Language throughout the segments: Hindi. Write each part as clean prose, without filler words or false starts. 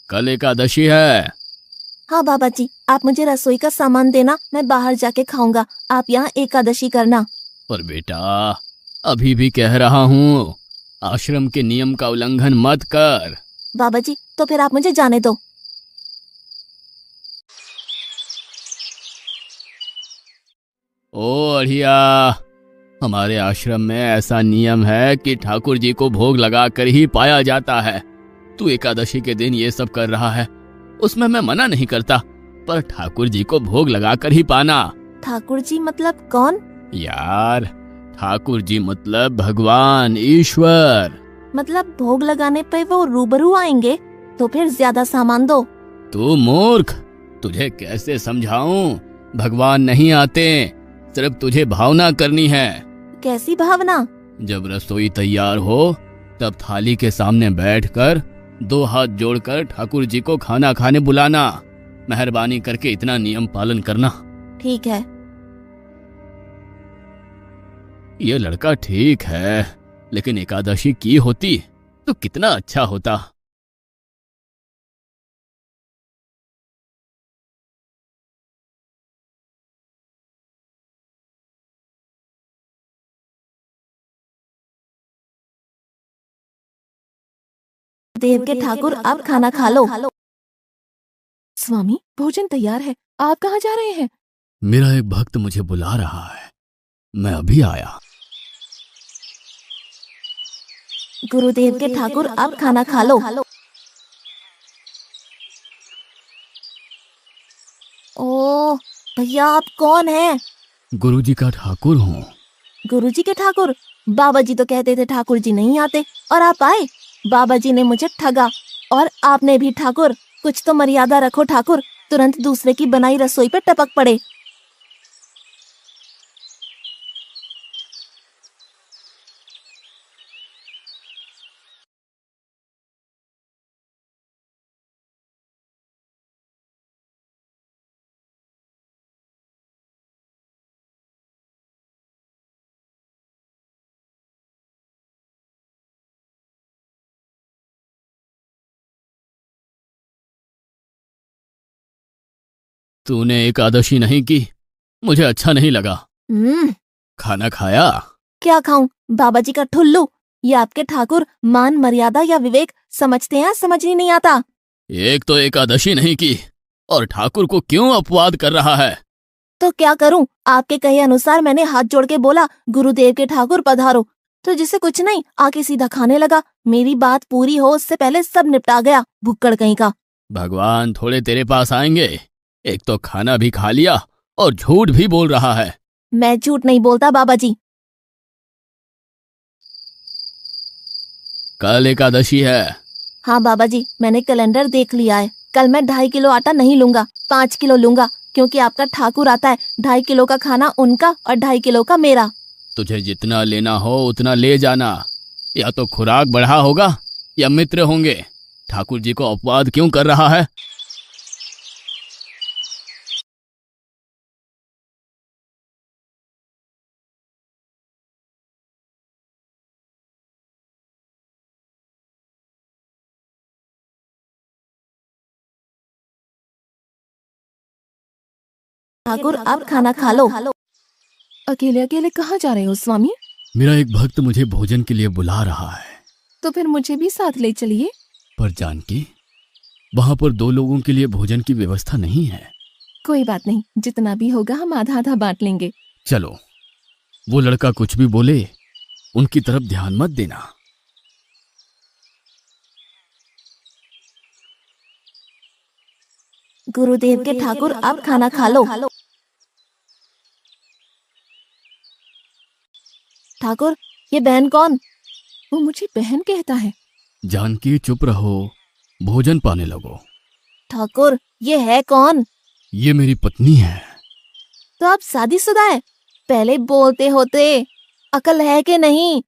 कल एकादशी है। हाँ बाबा जी, आप मुझे रसोई का सामान देना, मैं बाहर जाके खाऊंगा, आप यहाँ एकादशी करना। पर बेटा, अभी भी कह रहा हूँ, आश्रम के नियम का उल्लंघन मत कर। बाबा जी, तो फिर आप मुझे जाने दो। ओ अढ़िया, हमारे आश्रम में ऐसा नियम है कि ठाकुर जी को भोग लगाकर ही पाया जाता है। तू एकादशी के दिन ये सब कर रहा है, उसमें मैं मना नहीं करता, पर ठाकुर जी को भोग लगाकर ही पाना। ठाकुर जी मतलब कौन? यार, ठाकुर जी मतलब भगवान ईश्वर। मतलब भोग लगाने पे वो रूबरू आएंगे? तो फिर ज्यादा सामान दो। तू मूर्ख, तुझे कैसे समझाऊं? भगवान नहीं आते, सिर्फ तुझे भावना करनी है। कैसी भावना? जब रसोई तैयार हो तब थाली के सामने बैठकर 2 हाथ जोड़कर ठाकुर जी को खाना खाने बुलाना। मेहरबानी करके इतना नियम पालन करना। ठीक है। ये लड़का ठीक है, लेकिन एकादशी की होती तो कितना अच्छा होता। देव के ठाकुर, आप खाना खा लो। स्वामी, भोजन तैयार है, आप कहाँ जा रहे हैं? मेरा एक भक्त मुझे बुला रहा है, मैं अभी आया। गुरुदेव के ठाकुर, आप खाना खा लो। ओ भैया, आप कौन हैं? गुरुजी का ठाकुर हूँ। गुरुजी के ठाकुर? बाबा जी तो कहते थे ठाकुर जी नहीं आते, और आप आए। बाबा जी ने मुझे ठगा, और आपने भी ठाकुर। कुछ तो मर्यादा रखो ठाकुर, तुरंत दूसरे की बनाई रसोई पे टपक पड़े। तूने एकादशी नहीं की, मुझे अच्छा नहीं लगा। हम्म। खाना खाया? क्या खाऊं? बाबा जी का ठुल्लू। ये आपके ठाकुर मान मर्यादा या विवेक समझते हैं, समझ ही नहीं आता। एक तो एकादशी नहीं की और ठाकुर को क्यों अपवाद कर रहा है? तो क्या करूं? आपके कहे अनुसार मैंने हाथ जोड़ के बोला, गुरुदेव के ठाकुर पधारो, तो जिसे कुछ नहीं, आके सीधा खाने लगा। मेरी बात पूरी हो उससे पहले सब निपटा गया, भुक्कड़ कहीं का। भगवान थोड़े तेरे पास आएंगे। एक तो खाना भी खा लिया और झूठ भी बोल रहा है। मैं झूठ नहीं बोलता बाबा जी। कल एकादशी है। हाँ बाबा जी, मैंने कैलेंडर देख लिया है। कल मैं 2.5 किलो आटा नहीं लूंगा, 5 किलो लूंगा, क्योंकि आपका ठाकुर आता है। 2.5 किलो का खाना उनका और 2.5 किलो का मेरा। तुझे जितना लेना हो उतना ले जाना। या तो खुराक बढ़ा होगा या मित्र होंगे। ठाकुर जी को अपवाद क्यों कर रहा है? ठाकुर, आप खाना खा लो। अकेले अकेले कहाँ जा रहे हो स्वामी? मेरा एक भक्त मुझे भोजन के लिए बुला रहा है। तो फिर मुझे भी साथ ले चलिए। पर जानकी, वहां पर 2 लोगों के लिए भोजन की व्यवस्था नहीं है। कोई बात नहीं, जितना भी होगा हम आधा आधा बांट लेंगे। चलो, वो लड़का कुछ भी बोले उनकी तरफ ध्यान मत देना। गुरुदेव के ठाकुर, आप खाना खा लो। ठाकुर, ये बहन कौन? वो मुझे बहन कहता है। जानकी चुप रहो, भोजन पाने लगो। ठाकुर, ये है कौन? ये मेरी पत्नी है। तो आप शादीशुदा है? पहले बोलते होते। अकल है कि नहीं?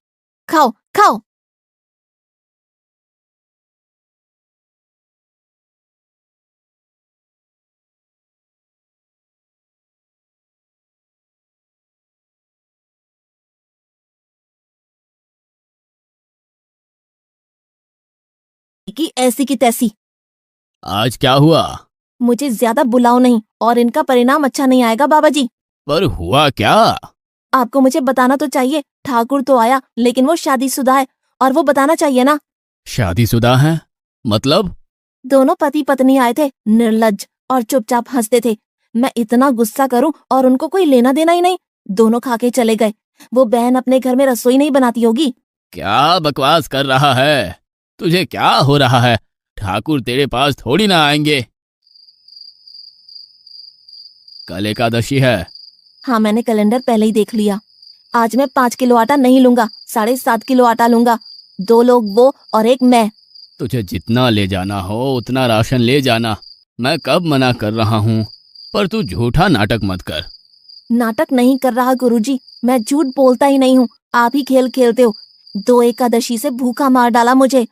खाओ खाओ। कि ऐसी की तैसी। आज क्या हुआ? मुझे ज्यादा बुलाओ नहीं और इनका परिणाम अच्छा नहीं आएगा बाबा जी। पर हुआ क्या? आपको मुझे बताना तो चाहिए। ठाकुर तो आया लेकिन वो शादीशुदा है और वो बताना चाहिए ना। शादीशुदा है? मतलब? दोनों पति पत्नी आए थे, निर्लज्ज, और चुपचाप हंसते थे। मैं इतना गुस्सा करूं और उनको कोई लेना देना ही नहीं। दोनों खा के चले गए। वो बहन अपने घर में रसोई नहीं बनाती होगी। क्या बकवास कर रहा है? तुझे क्या हो रहा है? ठाकुर तेरे पास थोड़ी ना आएंगे। कल एकादशी है। हाँ, मैंने कैलेंडर पहले ही देख लिया। आज मैं 5 किलो आटा नहीं लूंगा, 7.5 किलो आटा लूंगा। 2 लोग वो और एक मैं। तुझे जितना ले जाना हो उतना राशन ले जाना। मैं कब मना कर रहा हूँ। पर तू झूठा नाटक मत कर। नाटक नहीं कर रहा गुरुजी, मैं झूठ बोलता ही नहीं हूँ। आप ही खेल खेलते हो। 2 एकादशी से भूखा मार डाला मुझे।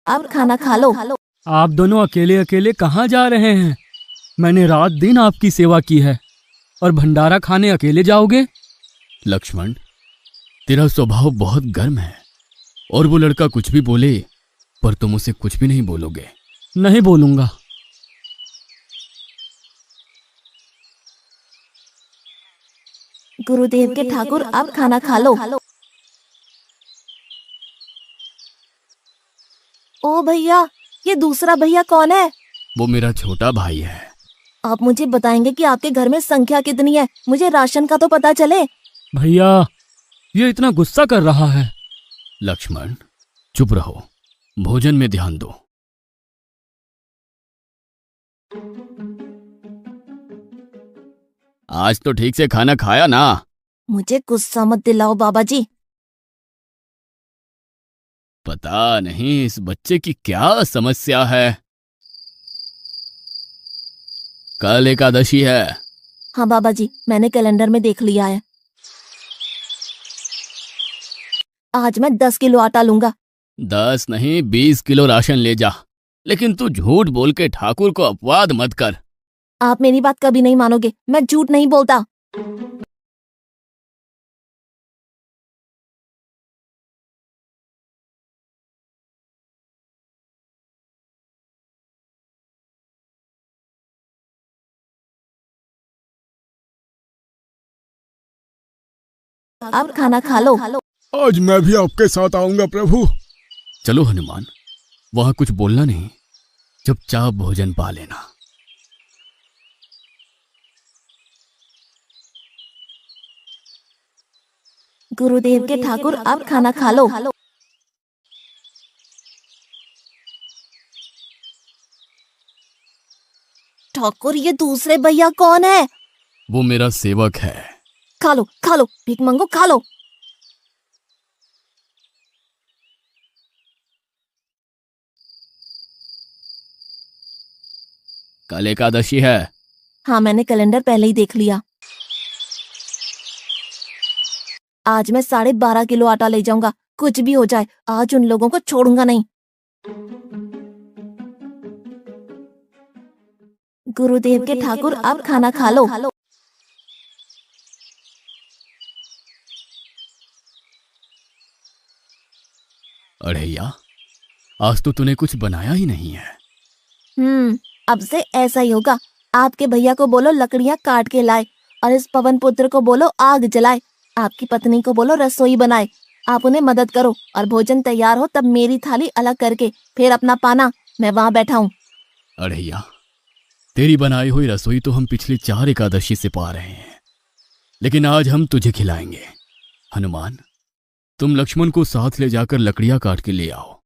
अब खाना खा लो। आप दोनों अकेले अकेले कहाँ जा रहे हैं? मैंने रात दिन आपकी सेवा की है और भंडारा खाने अकेले जाओगे? लक्ष्मण, तेरा स्वभाव बहुत गर्म है और वो लड़का कुछ भी बोले पर तुम उसे कुछ भी नहीं बोलोगे। नहीं बोलूंगा। गुरुदेव के ठाकुर, अब खाना खा लो। ओ भैया, ये दूसरा भैया कौन है? वो मेरा छोटा भाई है। आप मुझे बताएंगे कि आपके घर में संख्या कितनी है? मुझे राशन का तो पता चले। भैया, ये इतना गुस्सा कर रहा है। लक्ष्मण, चुप रहो, भोजन में ध्यान दो। आज तो ठीक से खाना खाया ना? मुझे गुस्सा मत दिलाओ बाबा जी। पता नहीं इस बच्चे की क्या समस्या है। कल एकादशी है। हाँ बाबा जी, मैंने कैलेंडर में देख लिया है। आज मैं 10 किलो आटा लूंगा। 10 नहीं 20 किलो राशन ले जा। लेकिन तू झूठ बोल के ठाकुर को अपवाद मत कर। आप मेरी बात कभी नहीं मानोगे। मैं झूठ नहीं बोलता। अब खाना खा लो। आज मैं भी आपके साथ आऊंगा प्रभु। चलो हनुमान, वहां कुछ बोलना नहीं, चुपचाप भोजन पा लेना। गुरुदेव के ठाकुर, अब खाना खा लो। ठाकुर, ये दूसरे भैया कौन है? वो मेरा सेवक है। खा लो खा लो, भीख मंगो, खा लो। कल एकादशी है। हाँ, मैंने कैलेंडर पहले ही देख लिया। आज मैं 12.5 किलो आटा ले जाऊंगा। कुछ भी हो जाए, आज उन लोगों को छोड़ूंगा नहीं। गुरुदेव के ठाकुर, अब खाना खा लो। अढ़ैया, आज तो तूने कुछ बनाया ही नहीं है। अब से ऐसा ही होगा। आपके भैया को बोलो लकड़ियां काट के लाए और इस पवन पुत्र को बोलो आग जलाए। आपकी पत्नी को बोलो रसोई बनाए। आप उन्हें मदद करो और भोजन तैयार हो तब मेरी थाली अलग करके फिर अपना पाना। मैं वहां बैठा हूँ। अढ़ैया, तेरी बनाई हुई रसोई तो हम पिछली 4 एकादशी से पा रहे हैं, लेकिन आज हम तुझे खिलाएंगे। हनुमान, तुम लक्ष्मण को साथ ले जाकर लकड़ियां काट के ले आओ।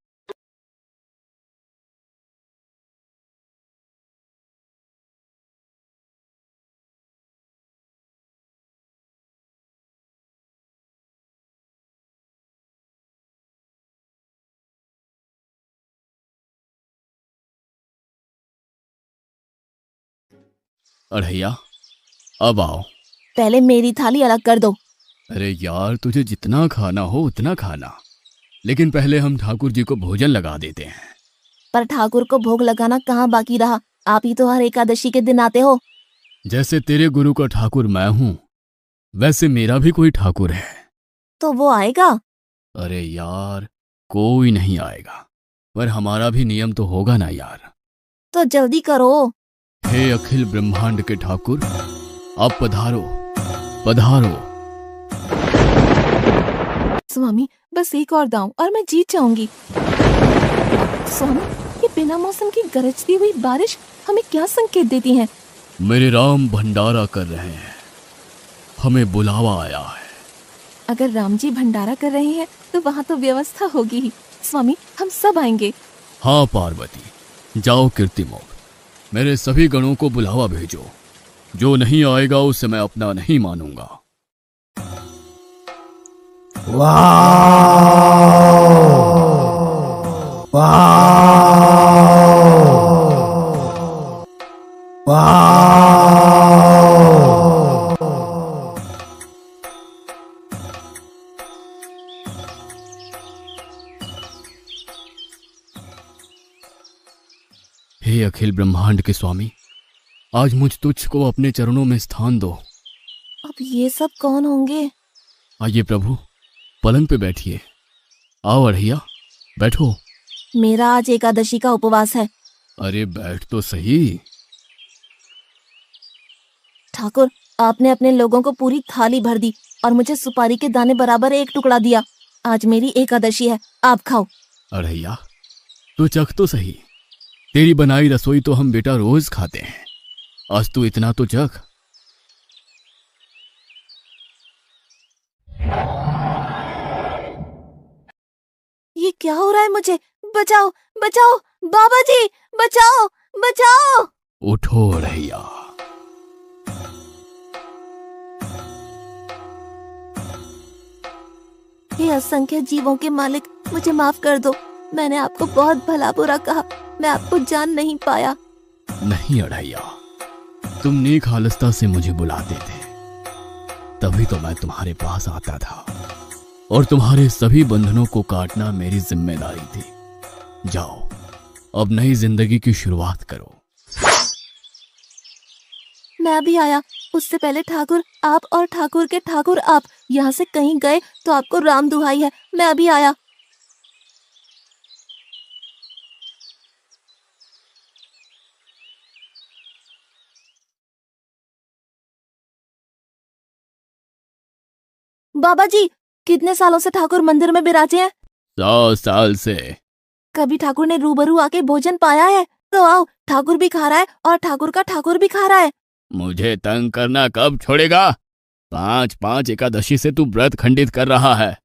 अढ़ैया, अब आओ। पहले मेरी थाली अलग कर दो। अरे यार, तुझे जितना खाना हो उतना खाना, लेकिन पहले हम ठाकुर जी को भोजन लगा देते हैं। पर ठाकुर को भोग लगाना कहाँ बाकी रहा, आप ही तो हर एकादशी के दिन आते हो। जैसे तेरे गुरु का ठाकुर मैं हूं, वैसे मेरा भी कोई ठाकुर है। तो वो आएगा? अरे यार, कोई नहीं आएगा, पर हमारा भी नियम तो होगा ना यार। तो जल्दी करो। हे अखिल ब्रह्मांड के ठाकुर, आप पधारो पधारो। स्वामी, बस एक और दांव और मैं जीत जाऊंगी। स्वामी, ये बिना मौसम की गरजती हुई बारिश हमें क्या संकेत देती है? मेरे राम भंडारा कर रहे हैं, हमें बुलावा आया है। अगर राम जी भंडारा कर रहे हैं तो वहाँ तो व्यवस्था होगी ही। स्वामी, हम सब आएंगे। हाँ पार्वती, जाओ कीर्तिमोग, मेरे सभी गणों को बुलावा भेजो। जो नहीं आएगा उसे मैं अपना नहीं मानूंगा। हे अखिल ब्रह्मांड के स्वामी, आज मुझ तुच्छ को अपने चरणों में स्थान दो। अब ये सब कौन होंगे? आइए प्रभु, पलंग पे बैठिए। आओ अढ़ैया, बैठो। मेरा आज एकादशी का उपवास है। अरे बैठ तो सही। ठाकुर, आपने अपने लोगों को पूरी थाली भर दी और मुझे सुपारी के दाने बराबर एक टुकड़ा दिया। आज मेरी एकादशी है, आप खाओ। अढ़ैया, तू चख तो सही, तेरी बनाई रसोई तो हम बेटा रोज खाते हैं, आज तू इतना तो चख। ये क्या हो रहा है मुझे? बचाओ बचाओ, बाबा जी बचाओ बचाओ। उठो अढ़ैया। हे असंख्य जीवों के मालिक, मुझे माफ कर दो। मैंने आपको बहुत भला बुरा कहा, मैं आपको जान नहीं पाया। नहीं अढ़ैया, तुम नेक हालस्ता से मुझे बुलाते थे, तभी तो मैं तुम्हारे पास आता था, और तुम्हारे सभी बंधनों को काटना मेरी जिम्मेदारी थी। जाओ, अब नई जिंदगी की शुरुआत करो। मैं भी आया, उससे पहले ठाकुर आप और ठाकुर के ठाकुर आप यहाँ से कहीं गए तो आपको राम दुहाई है। मैं अभी आया। बाबा जी, कितने सालों से ठाकुर मंदिर में विराजे हैं? 100 साल से। कभी ठाकुर ने रूबरू आके भोजन पाया है? तो आओ, ठाकुर भी खा रहा है और ठाकुर का ठाकुर भी खा रहा है। मुझे तंग करना कब छोड़ेगा? 5-5 एकादशी से तू व्रत खंडित कर रहा है।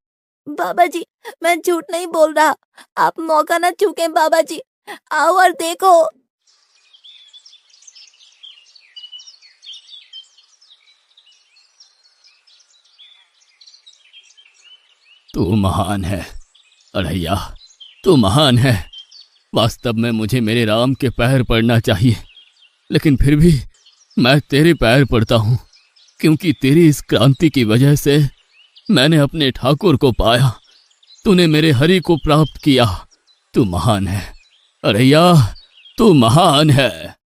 बाबा जी, मैं झूठ नहीं बोल रहा, आप मौका न चूकें। बाबा जी, आओ और देखो। तू महान है अढ़ैया, तू महान है। वास्तव में मुझे मेरे राम के पैर पड़ना चाहिए, लेकिन फिर भी मैं तेरे पैर पड़ता हूँ, क्योंकि तेरी इस क्रांति की वजह से मैंने अपने ठाकुर को पाया, तूने मेरे हरि को प्राप्त किया। तू महान है अढ़ैया, तू महान है।